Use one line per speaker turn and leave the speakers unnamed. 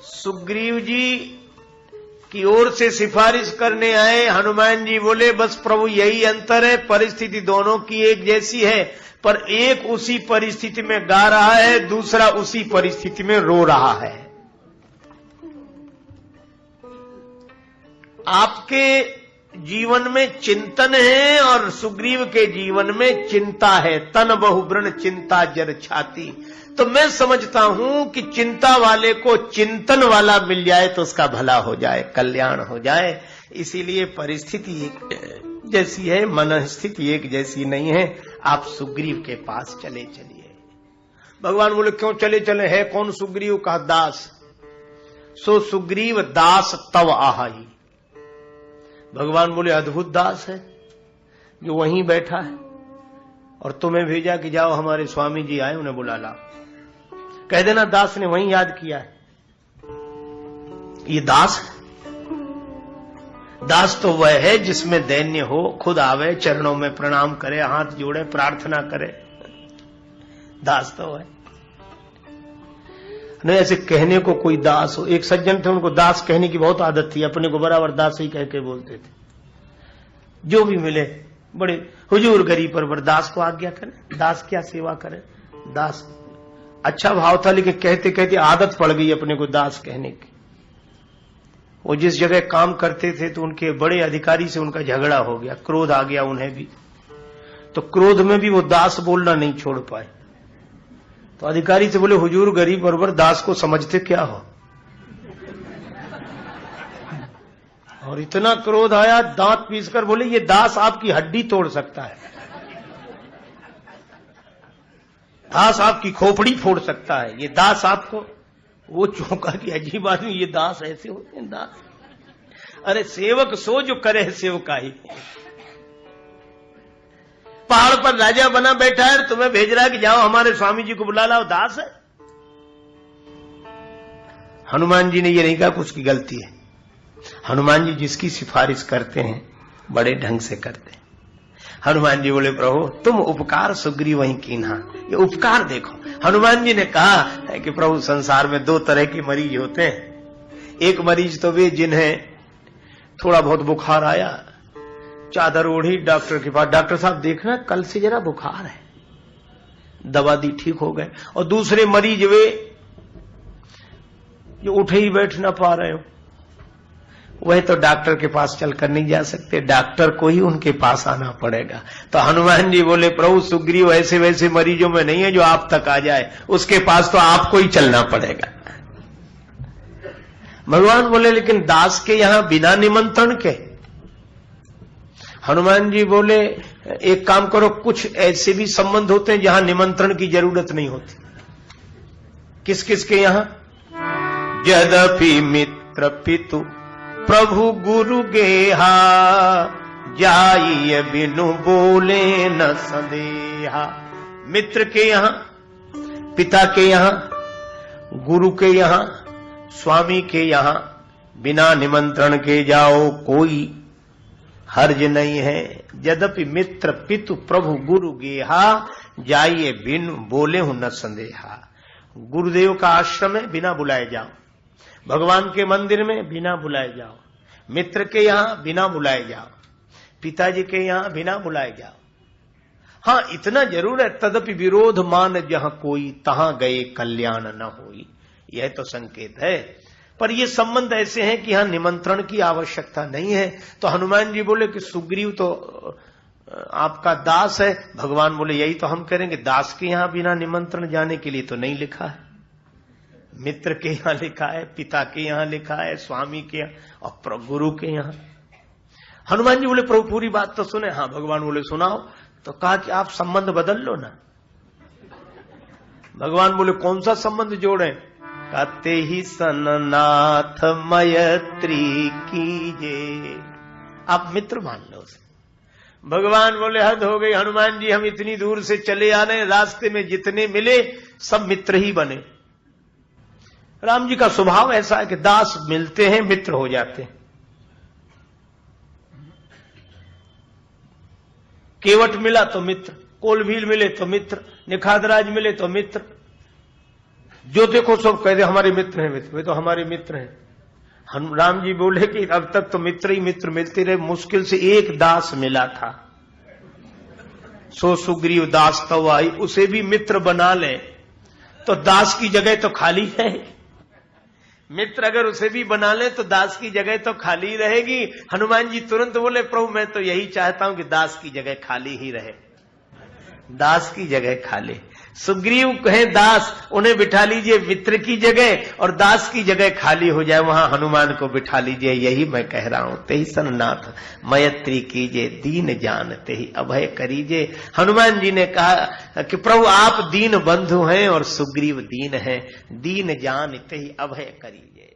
सुग्रीव जी की ओर से सिफारिश करने आए। हनुमान जी बोले बस प्रभु यही अंतर है, परिस्थिति दोनों की एक जैसी है, पर एक उसी परिस्थिति में गा रहा है, दूसरा उसी परिस्थिति में रो रहा है। आपके जीवन में चिंतन है और सुग्रीव के जीवन में चिंता है। तन बहु व्रण चिंता जर छाती। तो मैं समझता हूं कि चिंता वाले को चिंतन वाला मिल जाए तो उसका भला हो जाए, कल्याण हो जाए। इसीलिए परिस्थिति एक जैसी है, मन स्थिति एक जैसी नहीं है। आप सुग्रीव के पास चले चलिए। भगवान बोले क्यों चले चले, है कौन सुग्रीव? कहा दास। सो सुग्रीव दास तव आहाई। भगवान बोले अद्भुत दास है जो वहीं बैठा है और तुम्हें भेजा कि जाओ हमारे स्वामी जी आए, उन्हें बुला लाओ। कह देना दास ने वहीं याद किया है। ये दास है। दास तो वह है जिसमें दैन्य हो, खुद आवे, चरणों में प्रणाम करे, हाथ जोड़े, प्रार्थना करे। दास तो है नहीं। ऐसे कहने को कोई दास हो। एक सज्जन थे, उनको दास कहने की बहुत आदत थी, अपने को बराबर दास ही कह के बोलते थे। जो भी मिले बड़े हुजूर गरीब पर दास को आज्ञा करें, दास क्या सेवा करें। दास अच्छा भाव था, लेकिन कहते कहते आदत पड़ गई अपने को दास कहने की। वो जिस जगह काम करते थे तो उनके बड़े अधिकारी से उनका झगड़ा हो गया, क्रोध आ गया उन्हें भी। तो क्रोध में भी वो दास बोलना नहीं छोड़ पाए। तो अधिकारी से बोले हुजूर गरीब बरबर दास को समझते क्या हो? और इतना क्रोध आया, दांत पीसकर बोले ये दास आपकी हड्डी तोड़ सकता है, दास आपकी खोपड़ी फोड़ सकता है, ये दास आपको। वो चौंका कि अजीब आदमी, ये दास ऐसे होते हैं दास? अरे सेवक सो जो करे सेवकाई। पहाड़ पर राजा बना बैठा है, तुम्हें भेज रहा है कि जाओ हमारे स्वामी जी को बुला लाओ, दास है। हनुमान जी ने ये नहीं कहा कि उसकी गलती है। हनुमान जी जिसकी सिफारिश करते हैं बड़े ढंग से करते हैं। हनुमान जी बोले प्रभु तुम उपकार सुग्रीव वहीं कीन्हा। ये उपकार देखो। हनुमान जी ने कहा है कि प्रभु संसार में दो तरह के मरीज होते हैं। एक मरीज तो वे जिन्हें थोड़ा बहुत बुखार आया, चादर ओढ़ी डॉक्टर के पास, डॉक्टर साहब देखना कल से जरा बुखार है, दवा दी ठीक हो गए। और दूसरे मरीज वे जो उठे ही बैठ ना पा रहे हो, वह तो डॉक्टर के पास चलकर नहीं जा सकते, डॉक्टर को ही उनके पास आना पड़ेगा। तो हनुमान जी बोले प्रभु सुग्रीव ऐसे वैसे मरीजों में नहीं है जो आप तक आ जाए, उसके पास तो आपको ही चलना पड़ेगा। भगवान बोले लेकिन दास के यहां बिना निमंत्रण के। हनुमान जी बोले एक काम करो, कुछ ऐसे भी संबंध होते हैं जहां निमंत्रण की जरूरत नहीं होती। किस किस के यहां? यद्यपि मित्र पितु प्रभु गुरु गेहा, जाइए बिनु बोले न संदेहा। मित्र के यहां, पिता के यहां, गुरु के यहां, स्वामी के यहां बिना निमंत्रण के जाओ, कोई हर्ज नहीं है। यद्यपि मित्र पितु प्रभु गुरु गेहा, जाइए बिन बोले हूं न संदेहा। गुरुदेव का आश्रम है, बिना बुलाए जाओ। भगवान के मंदिर में बिना बुलाए जाओ। मित्र के यहां बिना बुलाए जाओ। पिताजी के यहां बिना बुलाए जाओ। हां इतना जरूर है, तदपि विरोध मान जहां कोई, तहां गए कल्याण न होई। यह तो संकेत है। पर ये संबंध ऐसे हैं कि यहां निमंत्रण की आवश्यकता नहीं है। तो हनुमान जी बोले कि सुग्रीव तो आपका दास है। भगवान बोले यही तो हम करेंगे, दास के यहां बिना निमंत्रण जाने के लिए तो नहीं लिखा है। मित्र के यहां लिखा है, पिता के यहां लिखा है, स्वामी के यहां और गुरु के यहां। हनुमान जी बोले प्रभु पूरी बात तो सुने। हाँ भगवान बोले सुनाओ। तो कहा कि आप संबंध बदल लो ना। भगवान बोले कौन सा संबंध जोड़े? कहते ही सननाथ मैत्री कीजे, आप मित्र मान लो उसे। भगवान बोले हद हो गई हनुमान जी, हम इतनी दूर से चले आ रहे हैं, रास्ते में जितने मिले सब मित्र ही बने। राम जी का स्वभाव ऐसा है कि दास मिलते हैं मित्र हो जाते हैं। केवट मिला तो मित्र, कोलभील मिले तो मित्र, निखादराज मिले तो मित्र, जो देखो सब कह दे हमारे मित्र हैं, मित्र, वे तो हमारे मित्र हैं। राम जी बोले कि अब तक तो मित्र ही मित्र मिलते रहे, मुश्किल से एक दास मिला था, सो सुग्रीव दास तो आई, उसे भी मित्र बना ले तो दास की जगह तो खाली है। मित्र अगर उसे भी बना ले तो दास की जगह तो खाली रहेगी। हनुमान जी तुरंत बोले प्रभु मैं तो यही चाहता हूं कि दास की जगह खाली ही रहे, दास की जगह खाली। सुग्रीव कहे दास, उन्हें बिठा लीजिए मित्र की जगह और दास की जगह खाली हो जाए, वहां हनुमान को बिठा लीजिए, यही मैं कह रहा हूं। तेहि सन्नाथ मैत्री कीजिए, दीन जान तेहि अभय करीजे। हनुमान जी ने कहा कि प्रभु आप दीन बंधु हैं और सुग्रीव दीन है, दीन जान तेहि अभय करीजे।